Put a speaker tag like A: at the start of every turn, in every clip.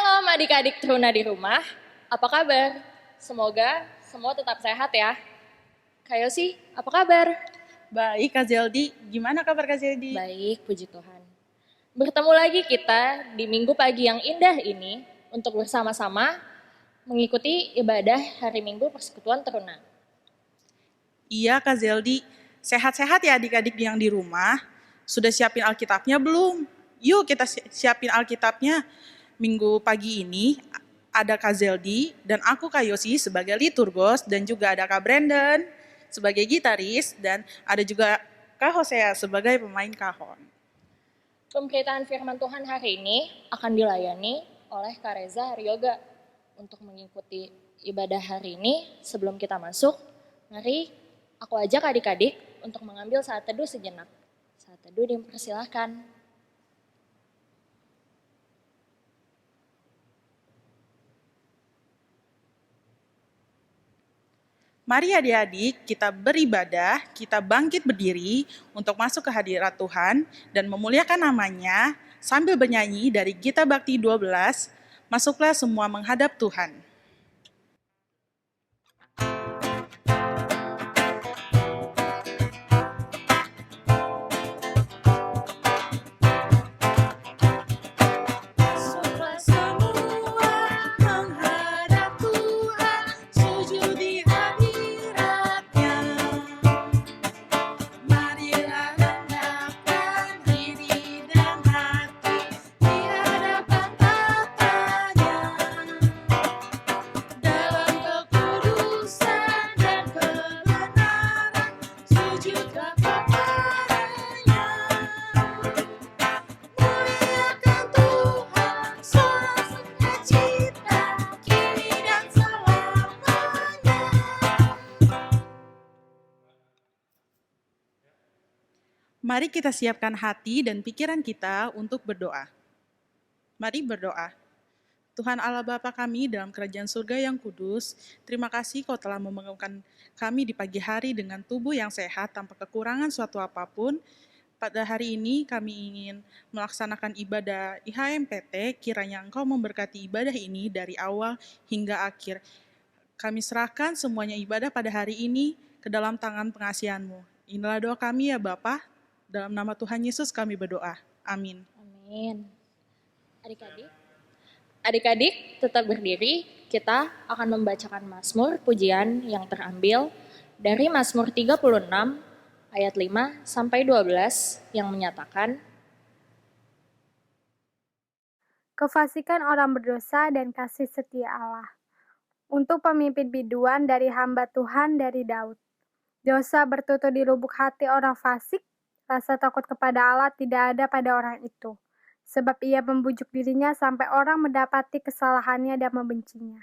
A: Shalom adik-adik Teruna di rumah, apa kabar? Semoga semua tetap sehat ya. Kak Yosi, apa kabar?
B: Baik, Kak Zeldi. Gimana kabar Kak Zeldi?
A: Baik, puji Tuhan. Bertemu lagi kita di minggu pagi yang indah ini untuk bersama-sama mengikuti ibadah hari Minggu Persekutuan Teruna.
B: Iya, Kak Zeldi. Sehat-sehat ya adik-adik yang di rumah. Sudah siapin Alkitabnya belum? Yuk kita siapin Alkitabnya. Minggu pagi ini ada Kak Zeldi dan aku Kak Yosi sebagai liturgos dan juga ada Kak Brandon sebagai gitaris dan ada juga Kak Hosea sebagai pemain kahon.
A: Pemberitaan firman Tuhan hari ini akan dilayani oleh Kak Reza Haryoga. Untuk mengikuti ibadah hari ini, sebelum kita masuk, mari aku ajak adik-adik untuk mengambil saat teduh sejenak. Saat teduh dipersilahkan.
B: Mari adik-adik kita beribadah, kita bangkit berdiri untuk masuk ke hadirat Tuhan dan memuliakan namanya sambil bernyanyi dari Gita Bakti 12, masuklah semua menghadap Tuhan. Mari kita siapkan hati dan pikiran kita untuk berdoa. Mari berdoa. Tuhan Allah Bapa kami dalam kerajaan surga yang kudus, terima kasih Kau telah membangunkan kami di pagi hari dengan tubuh yang sehat tanpa kekurangan suatu apapun. Pada hari ini kami ingin melaksanakan ibadah IHMPT, kiranya Engkau memberkati ibadah ini dari awal hingga akhir. Kami serahkan semuanya ibadah pada hari ini ke dalam tangan pengasihan-Mu. Inilah doa kami ya Bapa. Dalam nama Tuhan Yesus kami berdoa. Amin.
A: Amin. Adik-adik tetap berdiri, kita akan membacakan Mazmur pujian yang terambil dari Mazmur 36 ayat 5 sampai 12 yang menyatakan,
C: Kefasikan orang berdosa dan kasih setia Allah. Untuk pemimpin biduan dari hamba Tuhan dari Daud. Dosa bertutur di lubuk hati orang fasik, rasa takut kepada Allah tidak ada pada orang itu. Sebab ia membujuk dirinya sampai orang mendapati kesalahannya dan membencinya.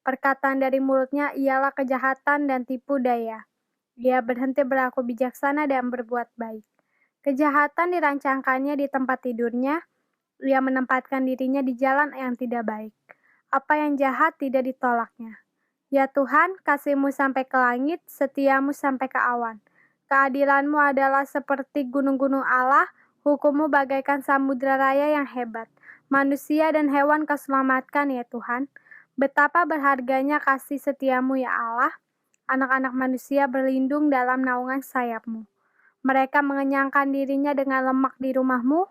C: Perkataan dari mulutnya ialah kejahatan dan tipu daya. Dia berhenti berlaku bijaksana dan berbuat baik. Kejahatan dirancangkannya di tempat tidurnya, ia menempatkan dirinya di jalan yang tidak baik. Apa yang jahat tidak ditolaknya. Ya Tuhan, kasih-Mu sampai ke langit, setiamu sampai ke awan. Keadilan-Mu adalah seperti gunung-gunung Allah, hukum-Mu bagaikan samudra raya yang hebat. Manusia dan hewan Kau selamatkan ya Tuhan. Betapa berharganya kasih setiamu ya Allah. Anak-anak manusia berlindung dalam naungan sayap-Mu. Mereka mengenyangkan dirinya dengan lemak di rumah-Mu.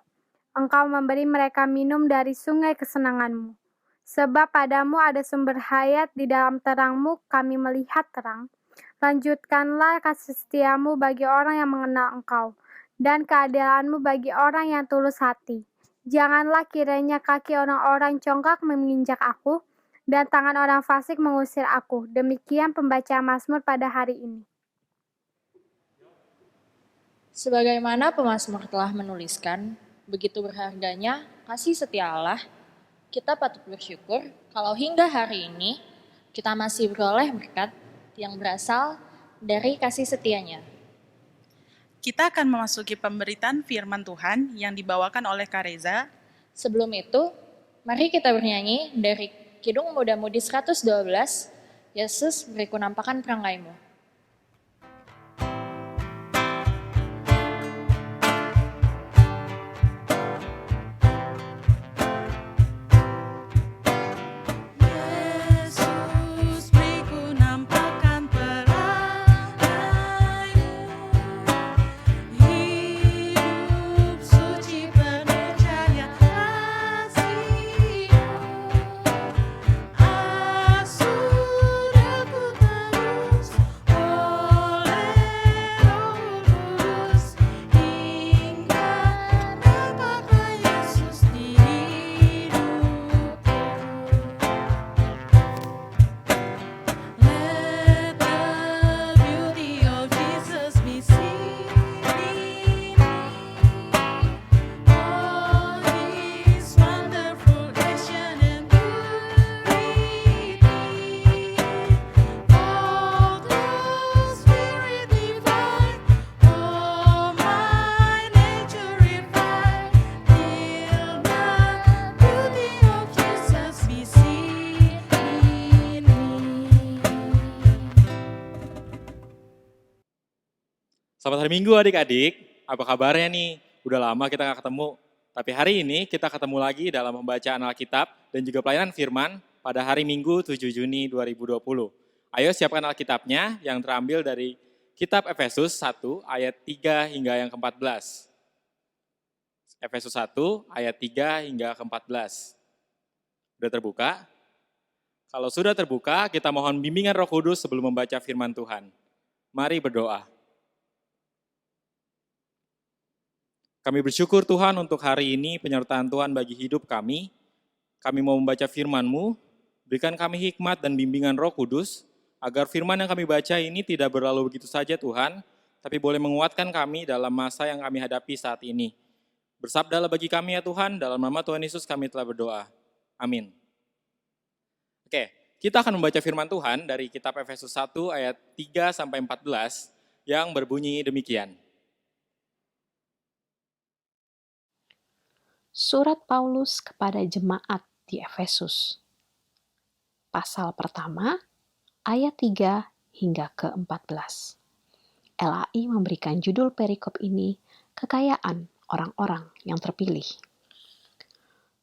C: Engkau memberi mereka minum dari sungai kesenangan-Mu. Sebab padamu ada sumber hayat, di dalam terang-Mu kami melihat terang. Lanjutkanlah kasih setiamu bagi orang yang mengenal Engkau, dan keadilan-Mu bagi orang yang tulus hati. Janganlah kiranya kaki orang-orang congkak menginjak aku, dan tangan orang fasik mengusir aku. Demikian pembacaan Mazmur pada hari ini.
A: sebagaimana pemazmur telah menuliskan, begitu berharganya kasih setia Allah, kita patut bersyukur kalau hingga hari ini kita masih beroleh berkat yang berasal dari kasih setianya.
B: Kita akan memasuki pemberitaan firman Tuhan yang dibawakan oleh Kak Reza.
A: Sebelum itu, mari kita bernyanyi dari Kidung Muda-Mudi 112, Yesus beriku nampakan perangai-Mu.
D: Selamat hari Minggu adik-adik, apa kabarnya nih? Udah lama kita gak ketemu, tapi hari ini kita ketemu lagi dalam pembacaan Alkitab dan juga pelayanan firman pada hari Minggu 7 Juni 2020. Ayo siapkan Alkitabnya yang terambil dari kitab Efesus 1 ayat 3 hingga yang ke-14. Efesus 1 ayat 3 hingga ke-14. Sudah terbuka? Kalau sudah terbuka, kita mohon bimbingan Roh Kudus sebelum membaca firman Tuhan. Mari berdoa. Kami bersyukur Tuhan untuk hari ini penyertaan Tuhan bagi hidup kami. Kami mau membaca firman-Mu, berikan kami hikmat dan bimbingan Roh Kudus, agar firman yang kami baca ini tidak berlalu begitu saja Tuhan, tapi boleh menguatkan kami dalam masa yang kami hadapi saat ini. Bersabdalah bagi kami ya Tuhan, dalam nama Tuhan Yesus kami telah berdoa. Amin. Oke, kita akan membaca firman Tuhan dari kitab Efesus 1 ayat 3 sampai 14 yang berbunyi demikian.
E: Surat Paulus kepada jemaat di Efesus. Pasal pertama, ayat 3 hingga ke-14. LAI memberikan judul perikop ini, Kekayaan Orang-orang yang Terpilih.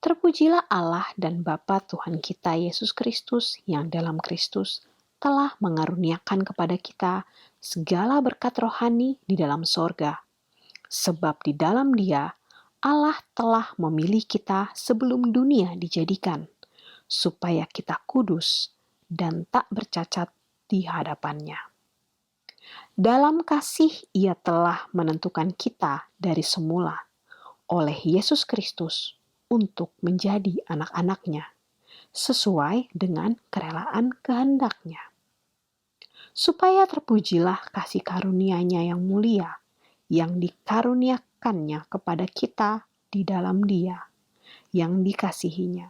E: Terpujilah Allah dan Bapa Tuhan kita Yesus Kristus yang dalam Kristus telah mengaruniakan kepada kita segala berkat rohani di dalam sorga. Sebab di dalam Dia, Allah telah memilih kita sebelum dunia dijadikan, supaya kita kudus dan tak bercacat di hadapannya. Dalam kasih Ia telah menentukan kita dari semula oleh Yesus Kristus untuk menjadi anak-anak-Nya, sesuai dengan kerelaan kehendak-Nya. Supaya terpujilah kasih karunia-Nya yang mulia, yang dikaruniakannya kepada kita di dalam Dia, yang dikasihinya.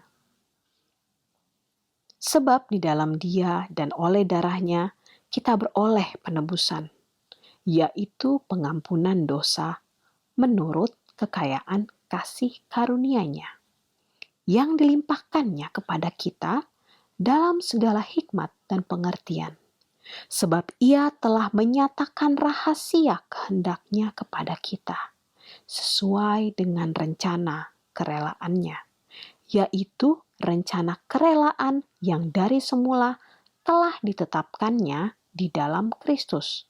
E: Sebab di dalam Dia dan oleh darah-Nya kita beroleh penebusan, yaitu pengampunan dosa menurut kekayaan kasih karunia-Nya, yang dilimpahkannya kepada kita dalam segala hikmat dan pengertian. Sebab Ia telah menyatakan rahasia kehendak-Nya kepada kita, sesuai dengan rencana kerelaan-Nya, yaitu rencana kerelaan yang dari semula telah ditetapkannya di dalam Kristus,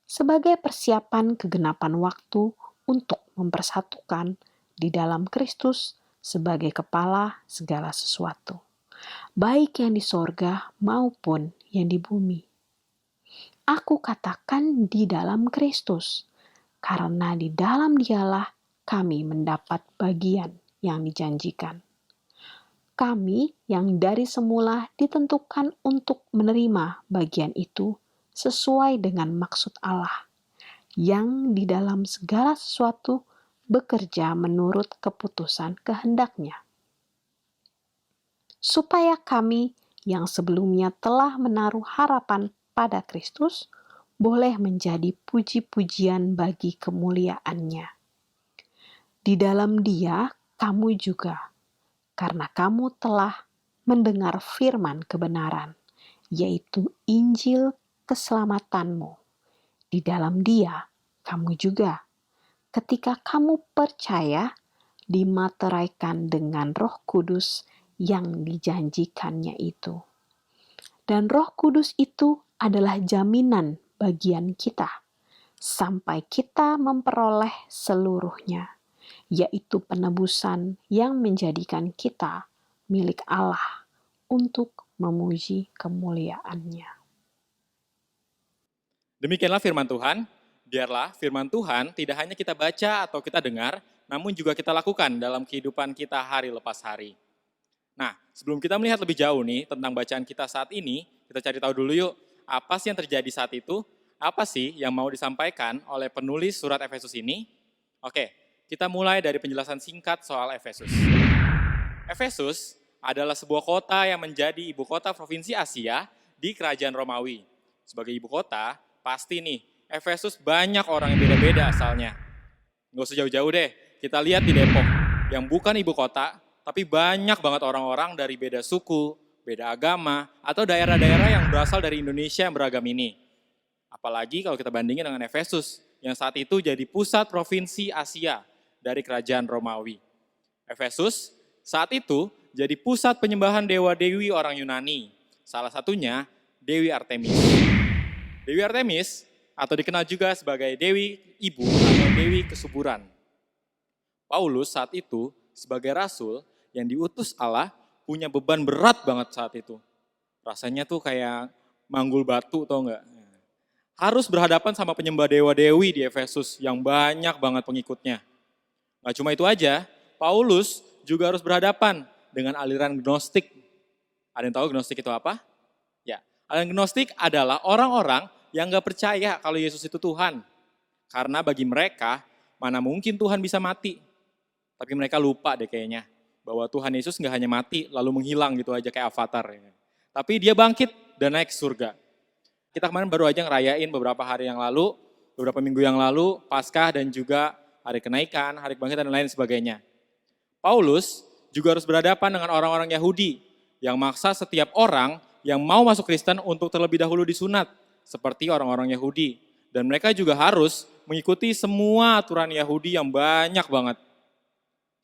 E: sebagai persiapan kegenapan waktu untuk mempersatukan di dalam Kristus sebagai kepala segala sesuatu, baik yang di sorga maupun yang di bumi. Aku katakan di dalam Kristus, karena di dalam Dialah kami mendapat bagian yang dijanjikan. Kami yang dari semula ditentukan untuk menerima bagian itu sesuai dengan maksud Allah, yang di dalam segala sesuatu bekerja menurut keputusan kehendak-Nya. Supaya kami yang sebelumnya telah menaruh harapan pada Kristus, boleh menjadi puji-pujian bagi kemuliaan-Nya. Di dalam Dia, kamu juga, karena kamu telah mendengar firman kebenaran, yaitu Injil keselamatanmu. Di dalam Dia, kamu juga, ketika kamu percaya, dimateraikan dengan Roh Kudus yang dijanjikannya itu. Dan Roh Kudus itu adalah jaminan bagian kita, sampai kita memperoleh seluruhnya, yaitu penebusan yang menjadikan kita milik Allah untuk memuji kemuliaan-Nya.
D: Demikianlah firman Tuhan. Biarlah firman Tuhan tidak hanya kita baca atau kita dengar, namun juga kita lakukan dalam kehidupan kita hari lepas hari. Nah, sebelum kita melihat lebih jauh nih tentang bacaan kita saat ini, kita cari tahu dulu yuk, apa sih yang terjadi saat itu? Apa sih yang mau disampaikan oleh penulis surat Efesus ini? Oke, kita mulai dari penjelasan singkat soal Efesus. Efesus adalah sebuah kota yang menjadi ibu kota provinsi Asia di kerajaan Romawi. Sebagai ibu kota, pasti nih, Efesus banyak orang yang beda-beda asalnya. Nggak usah jauh-jauh deh, kita lihat di Depok, yang bukan ibu kota, tapi banyak banget orang-orang dari beda suku, beda agama, atau daerah-daerah yang berasal dari Indonesia yang beragam ini. Apalagi kalau kita bandingin dengan Efesus, yang saat itu jadi pusat provinsi Asia dari kerajaan Romawi. Efesus saat itu jadi pusat penyembahan dewa-dewi orang Yunani, salah satunya Dewi Artemis. Dewi Artemis atau dikenal juga sebagai Dewi Ibu atau Dewi Kesuburan. Paulus saat itu sebagai rasul yang diutus Allah punya beban berat banget saat itu. Rasanya tuh kayak manggul batu, tau enggak? Harus berhadapan sama penyembah dewa-dewi di Efesus yang banyak banget pengikutnya. Gak cuma itu aja, Paulus juga harus berhadapan dengan aliran Gnostik. Ada yang tahu Gnostik itu apa? Ya, aliran Gnostik adalah orang-orang yang gak percaya kalau Yesus itu Tuhan. Karena bagi mereka, mana mungkin Tuhan bisa mati. Tapi mereka lupa deh kayaknya, bahwa Tuhan Yesus gak hanya mati lalu menghilang gitu aja kayak avatar. Tapi dia bangkit dan naik ke surga. Kita kemarin baru aja ngerayain beberapa hari yang lalu, beberapa minggu yang lalu, Paskah dan juga hari kenaikan, hari kebangkitan dan lain sebagainya. Paulus juga harus berhadapan dengan orang-orang Yahudi yang maksa setiap orang yang mau masuk Kristen untuk terlebih dahulu disunat, seperti orang-orang Yahudi. Dan mereka juga harus mengikuti semua aturan Yahudi yang banyak banget.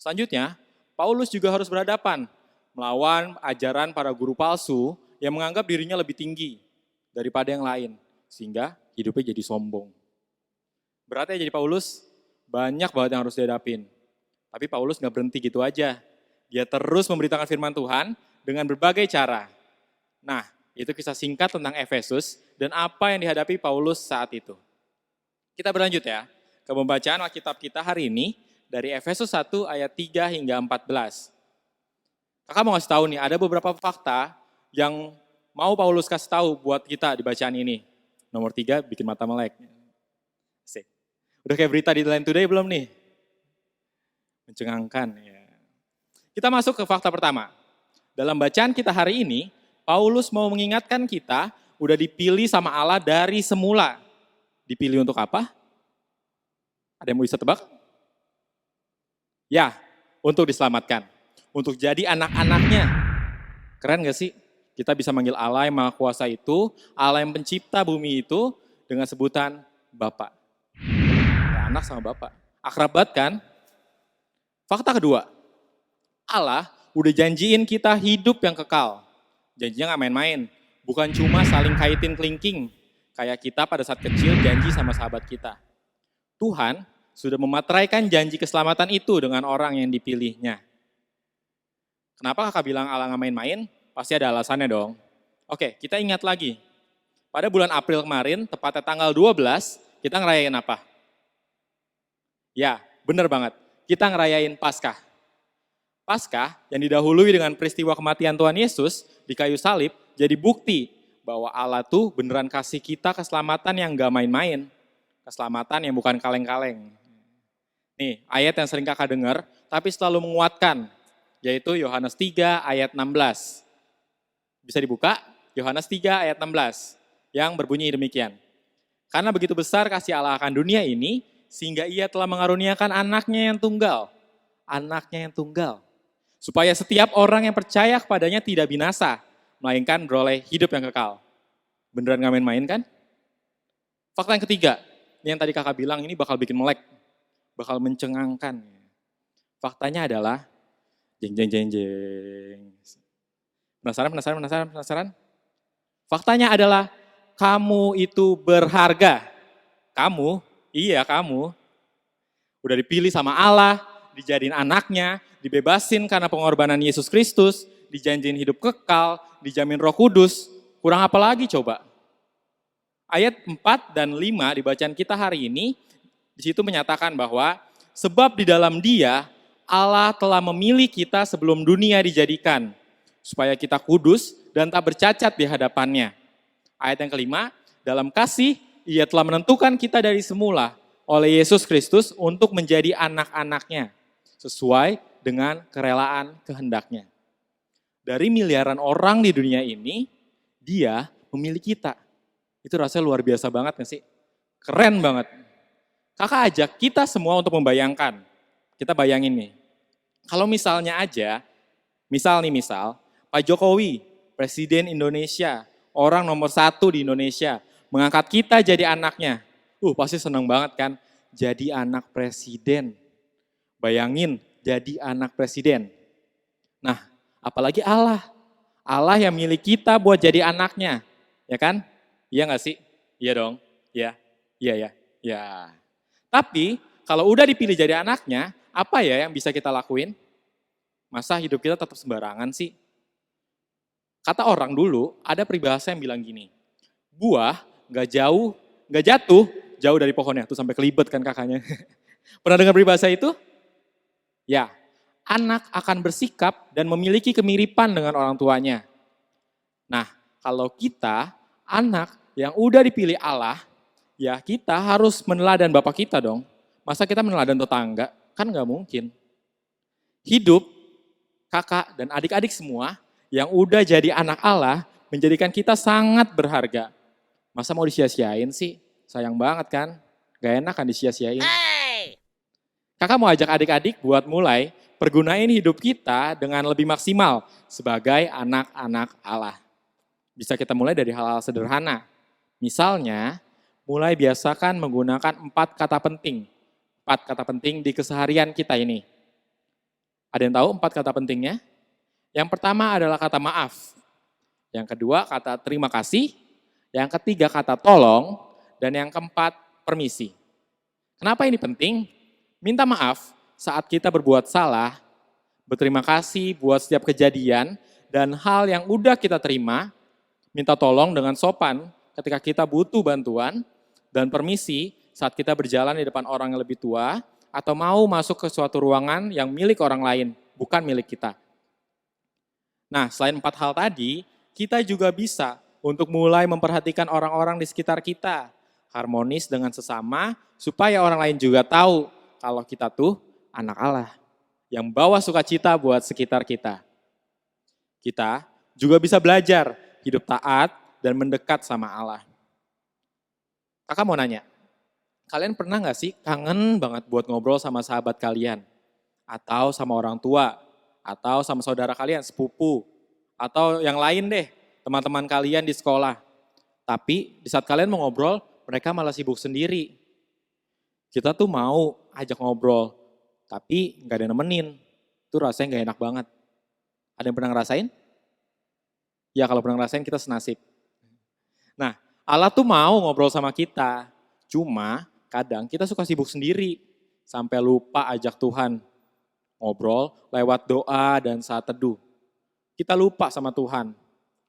D: Selanjutnya, Paulus juga harus berhadapan melawan ajaran para guru palsu yang menganggap dirinya lebih tinggi daripada yang lain, sehingga hidupnya jadi sombong. Berat ya jadi Paulus, banyak banget yang harus dihadapin. Tapi Paulus gak berhenti gitu aja. Dia terus memberitakan firman Tuhan dengan berbagai cara. Nah, itu kisah singkat tentang Efesus dan apa yang dihadapi Paulus saat itu. Kita berlanjut ya, ke pembacaan Alkitab kita hari ini dari Efesus 1 ayat 3 hingga 14. Kakak mau kasih tahu nih, ada beberapa fakta yang mau Paulus kasih tahu buat kita di bacaan ini. Nomor 3, bikin mata melek. Asik. Udah kayak berita di Line Today belum nih? Mencengangkan. Ya. Kita masuk ke fakta pertama. Dalam bacaan kita hari ini, Paulus mau mengingatkan kita udah dipilih sama Allah dari semula. Dipilih untuk apa? Ada yang mau bisa tebak? Ya, untuk diselamatkan. Untuk jadi anak-anaknya. Keren gak sih? Kita bisa manggil Allah yang Maha Kuasa itu, Allah yang pencipta bumi itu dengan sebutan Bapa. Ya, anak sama Bapa. Akrab banget kan? Fakta kedua, Allah udah janjiin kita hidup yang kekal. Janjinya gak main-main. Bukan cuma saling kaitin kelingking. Kayak kita pada saat kecil janji sama sahabat kita. Tuhan sudah memateraikan janji keselamatan itu dengan orang yang dipilihnya. Kenapa kakak bilang Allah gak main-main? Pasti ada alasannya dong. Oke, kita ingat lagi. Pada bulan April kemarin, tepatnya tanggal 12, kita ngerayain apa? Ya, bener banget. Kita ngerayain Paskah. Paskah yang didahului dengan peristiwa kematian Tuhan Yesus di kayu salib jadi bukti bahwa Allah tuh beneran kasih kita keselamatan yang gak main-main. Keselamatan yang bukan kaleng-kaleng. Nih, ayat yang sering kakak dengar, tapi selalu menguatkan, yaitu Yohanes 3 ayat 16. Bisa dibuka, Yohanes 3 ayat 16, yang berbunyi demikian. Karena begitu besar kasih Allah akan dunia ini, sehingga ia telah mengaruniakan anaknya yang tunggal. Anaknya yang tunggal. Supaya setiap orang yang percaya kepadanya tidak binasa, melainkan beroleh hidup yang kekal. Beneran gak main-main kan? Fakta yang ketiga, ini yang tadi kakak bilang ini bakal bikin melek, bakal mencengangkan. Faktanya adalah, jeng. Penasaran? Faktanya adalah kamu itu berharga. Kamu, iya kamu, udah dipilih sama Allah, dijadiin anaknya, dibebasin karena pengorbanan Yesus Kristus, dijanjiin hidup kekal, dijamin Roh Kudus. Kurang apa lagi coba? Ayat 4 dan 5 di bacaan kita hari ini, di situ menyatakan bahwa sebab di dalam Dia, Allah telah memilih kita sebelum dunia dijadikan, supaya kita kudus dan tak bercacat di hadapannya. Ayat yang kelima, dalam kasih ia telah menentukan kita dari semula oleh Yesus Kristus untuk menjadi anak-anaknya, sesuai dengan kerelaan kehendaknya. Dari miliaran orang di dunia ini, dia memilih kita. Itu rasanya luar biasa banget gak sih? Keren banget. Kakak ajak kita semua untuk membayangkan. Kita bayangin nih, kalau misalnya aja, misal Pak Jokowi, Presiden Indonesia, orang nomor 1 di Indonesia, mengangkat kita jadi anaknya. Pasti seneng banget kan jadi anak presiden. Bayangin jadi anak presiden. Nah, apalagi Allah. Allah yang milih kita buat jadi anaknya. Ya kan? Iya gak sih? Iya dong. Iya. Iya ya. Ya. Tapi kalau udah dipilih jadi anaknya, apa ya yang bisa kita lakuin? Masa hidup kita tetap sembarangan sih? Kata orang dulu, ada peribahasa yang bilang gini, buah gak jatuh, jauh dari pohonnya. Tuh sampai kelibet kan kakaknya. Pernah dengar peribahasa itu? Ya, anak akan bersikap dan memiliki kemiripan dengan orang tuanya. Nah, kalau kita, anak yang udah dipilih Allah, ya kita harus meneladan bapak kita dong. Masa kita meneladan tetangga? Kan gak mungkin. Hidup, kakak dan adik-adik semua yang udah jadi anak Allah, menjadikan kita sangat berharga. Masa mau disia-siain sih? Sayang banget kan? Gak enak kan disia-siain. Kakak mau ajak adik-adik buat mulai pergunain hidup kita dengan lebih maksimal sebagai anak-anak Allah. Bisa kita mulai dari hal-hal sederhana. Misalnya, mulai biasakan menggunakan 4 kata penting. 4 kata penting di keseharian kita ini. Ada yang tahu 4 kata pentingnya? Yang pertama adalah kata maaf. Yang kedua kata terima kasih. Yang ketiga kata tolong. Dan yang keempat permisi. Kenapa ini penting? Minta maaf saat kita berbuat salah, berterima kasih buat setiap kejadian dan hal yang udah kita terima, minta tolong dengan sopan ketika kita butuh bantuan, dan permisi saat kita berjalan di depan orang yang lebih tua, atau mau masuk ke suatu ruangan yang milik orang lain, bukan milik kita. Nah, selain 4 hal tadi, kita juga bisa untuk mulai memperhatikan orang-orang di sekitar kita, harmonis dengan sesama, supaya orang lain juga tahu kalau kita tuh anak Allah yang bawa sukacita buat sekitar kita. Kita juga bisa belajar hidup taat dan mendekat sama Allah. Kakak mau nanya, kalian pernah gak sih kangen banget buat ngobrol sama sahabat kalian? Atau sama orang tua? Atau sama saudara kalian, sepupu? Atau yang lain deh, teman-teman kalian di sekolah? Tapi di saat kalian mau ngobrol, mereka malah sibuk sendiri. Kita tuh mau ajak ngobrol, tapi nggak ada yang nemenin. Itu rasanya nggak enak banget. Ada yang pernah ngerasain? Ya kalau pernah ngerasain kita senasib. Nah, Allah tuh mau ngobrol sama kita. Cuma kadang kita suka sibuk sendiri. Sampai lupa ajak Tuhan ngobrol lewat doa dan saat teduh. Kita lupa sama Tuhan.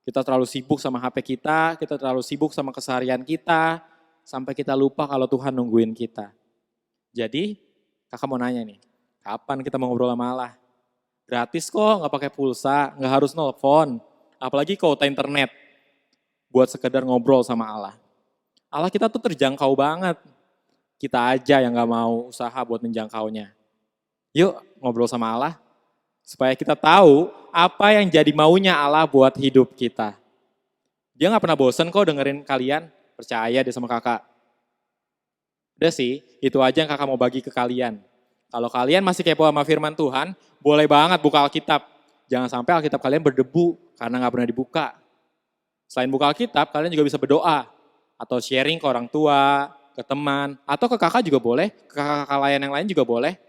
D: Kita terlalu sibuk sama HP kita terlalu sibuk sama keseharian kita, sampai kita lupa kalau Tuhan nungguin kita. Jadi, kakak mau nanya nih, kapan kita mau ngobrol sama Allah? Gratis kok, nggak pakai pulsa, nggak harus nelpon, apalagi kuota internet, buat sekedar ngobrol sama Allah. Allah kita tuh terjangkau banget, kita aja yang nggak mau usaha buat menjangkaunya. Yuk ngobrol sama Allah, supaya kita tahu apa yang jadi maunya Allah buat hidup kita. Dia nggak pernah bosen kok dengerin kalian, percaya deh sama kakak. Udah sih, itu aja yang kakak mau bagi ke kalian. Kalau kalian masih kepo sama firman Tuhan, boleh banget buka Alkitab. Jangan sampai Alkitab kalian berdebu karena nggak pernah dibuka. Selain buka Alkitab, kalian juga bisa berdoa. Atau sharing ke orang tua, ke teman, atau ke kakak juga boleh, ke kakak lain yang lain juga boleh.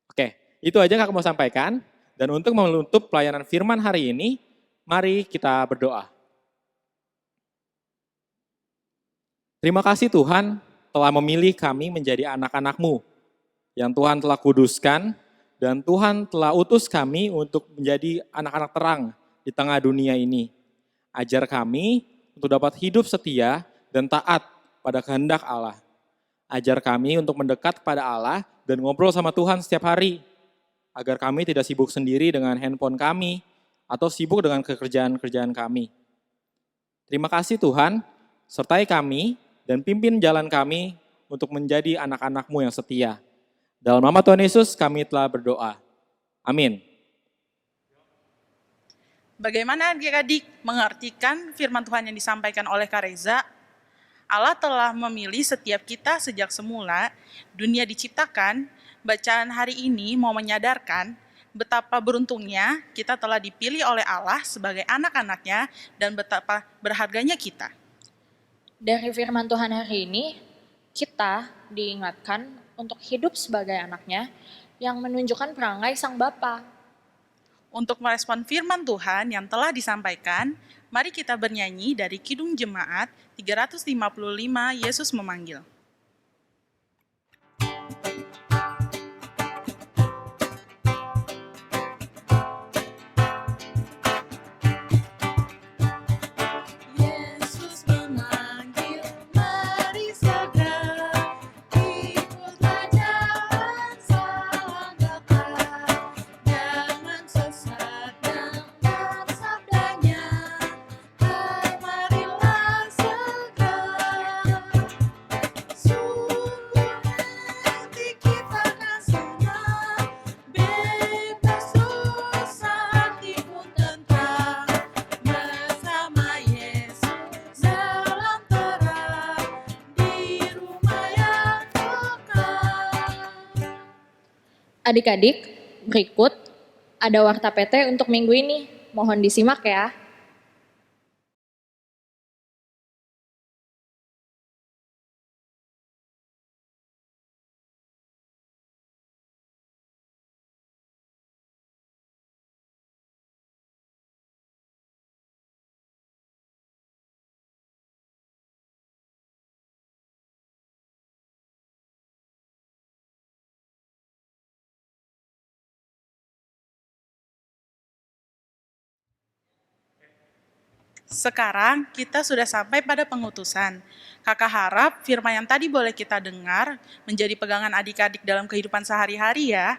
D: Oke, itu aja yang kakak mau sampaikan. Dan untuk menutup pelayanan firman hari ini, mari kita berdoa. Terima kasih Tuhan telah memilih kami menjadi anak-anak-Mu yang Tuhan telah kuduskan dan Tuhan telah utus kami untuk menjadi anak-anak terang di tengah dunia ini. Ajar kami untuk dapat hidup setia dan taat pada kehendak Allah. Ajar kami untuk mendekat kepada Allah dan ngobrol sama Tuhan setiap hari, agar kami tidak sibuk sendiri dengan handphone kami atau sibuk dengan pekerjaan-kerjaan kami. Terima kasih Tuhan, sertai kami dan pimpin jalan kami untuk menjadi anak-anak-Mu yang setia. Dalam nama Tuhan Yesus kami telah berdoa. Amin.
B: Bagaimana adik-adik mengartikan firman Tuhan yang disampaikan oleh Kak Reza? Allah telah memilih setiap kita sejak semula dunia diciptakan. Bacaan hari ini mau menyadarkan betapa beruntungnya kita telah dipilih oleh Allah sebagai anak-anaknya dan betapa berharganya kita.
A: Dari firman Tuhan hari ini, Kita diingatkan untuk hidup sebagai anaknya yang menunjukkan perangai Sang Bapa.
B: Untuk merespon firman Tuhan yang telah disampaikan, mari kita bernyanyi dari Kidung Jemaat 355, Yesus Memanggil.
F: Yesus memanggil, mari segera ikutlah jalan sang dekat. Jangan sesat dengar sabdanya, kemarilah segera. Sungguh nanti kita akan senang, bebas dosa hati pun tentram. Bersama Yesus dalam terang, di rumah yang kekal.
A: Adik-adik, berikut ada warta PT untuk minggu ini. Mohon disimak ya.
B: Sekarang kita sudah sampai pada pengutusan. Kakak harap firman yang tadi boleh kita dengar menjadi pegangan adik-adik dalam kehidupan sehari-hari ya.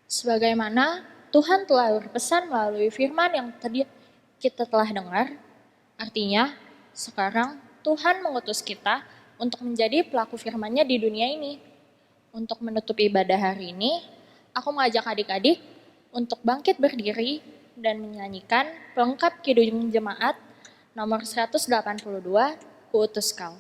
A: Sebagaimana Tuhan telah berpesan melalui firman yang tadi kita telah dengar, artinya sekarang Tuhan mengutus kita untuk menjadi pelaku firman-Nya di dunia ini. Untuk menutup ibadah hari ini, aku mengajak adik-adik untuk bangkit berdiri dan menyanyikan pelengkap Kidung Jemaat nomor 182, Kuutus Kau.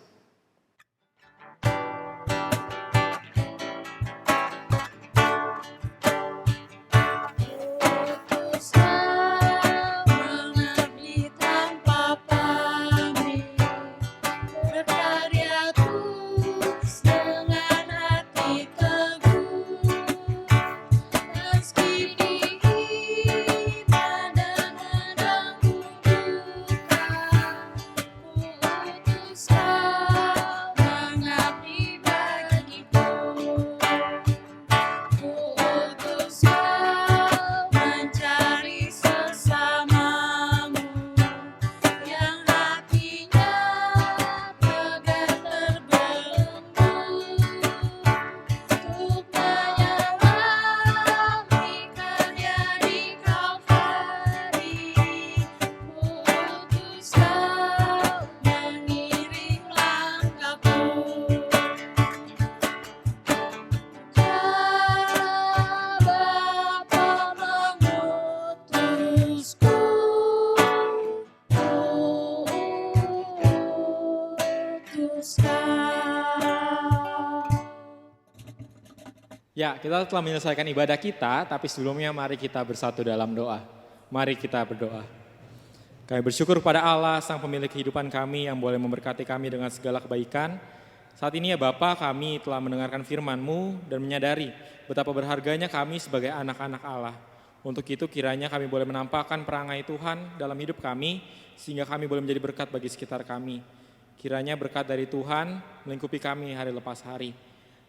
F: Kuutus Kau mengabdi tanpa pamrih, berkarya tulus dengan hati teguh. Meski dihina dan menanggung duka, kuutus Kau mengabdi bagiku. Kuutus Kau mencari sesamamu yang hatinya tegar terbelenggu, untuk menyelami karya di Kalvari. Kuutus Kau mengiring langkahku. Bapa mengutusku, kuutus Kau.
D: Ya, kita telah menyelesaikan ibadah kita, tapi sebelumnya mari kita bersatu dalam doa. Mari kita berdoa. Kami bersyukur pada Allah, Sang Pemilik kehidupan kami yang boleh memberkati kami dengan segala kebaikan. Saat ini ya Bapa, kami telah mendengarkan firman-Mu dan menyadari betapa berharganya kami sebagai anak-anak Allah. Untuk itu kiranya kami boleh menampakkan perangai Tuhan dalam hidup kami, sehingga kami boleh menjadi berkat bagi sekitar kami. Kiranya berkat dari Tuhan melingkupi kami hari lepas hari.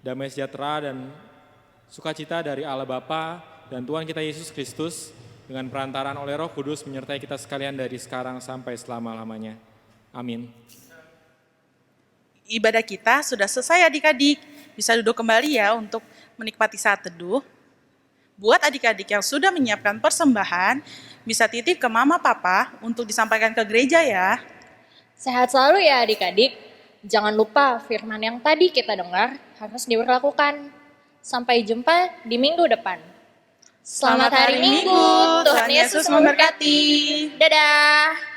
D: Damai sejahtera dan sukacita dari Allah Bapa dan Tuhan kita Yesus Kristus dengan perantaraan oleh Roh Kudus menyertai kita sekalian dari sekarang sampai selama-lamanya. Amin.
B: Ibadah kita sudah selesai adik-adik. Bisa duduk kembali ya untuk menikmati saat teduh. Buat adik-adik yang sudah menyiapkan persembahan, bisa titip ke mama papa untuk disampaikan ke gereja ya.
A: Sehat selalu ya adik-adik. Jangan lupa firman yang tadi kita dengar harus diberlakukan. Sampai jumpa di minggu depan. Selamat hari Minggu, Tuhan Yesus memberkati. Dadah.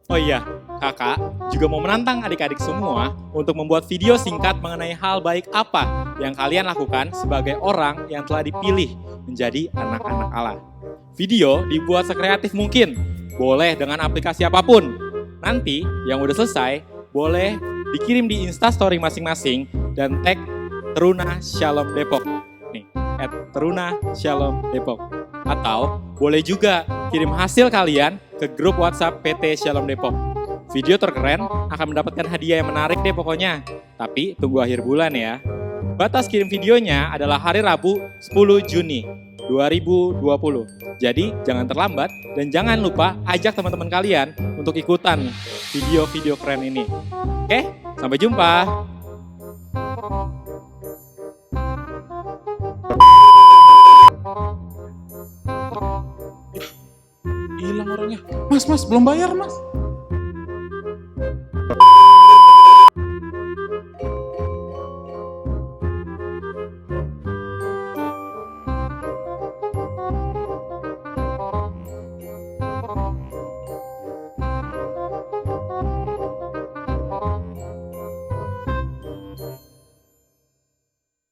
D: Oh iya, Kakak juga mau menantang adik-adik semua untuk membuat video singkat mengenai hal baik apa yang kalian lakukan sebagai orang yang telah dipilih menjadi anak-anak Allah. Video dibuat sekreatif mungkin, boleh dengan aplikasi apapun. Nanti yang udah selesai, boleh dikirim di Instastory masing-masing dan tag Teruna Shalom Depok. Nih, @teruna_shalom_depok. Atau boleh juga kirim hasil kalian ke grup WhatsApp PT Shalom Depok. Video terkeren akan mendapatkan hadiah yang menarik deh pokoknya. Tapi tunggu akhir bulan ya. Batas kirim videonya adalah hari Rabu 10 Juni 2020. Jadi jangan terlambat dan jangan lupa ajak teman-teman kalian untuk ikutan video-video keren ini. Oke, sampai jumpa.
G: Hilang orangnya. Mas, belum bayar, Mas.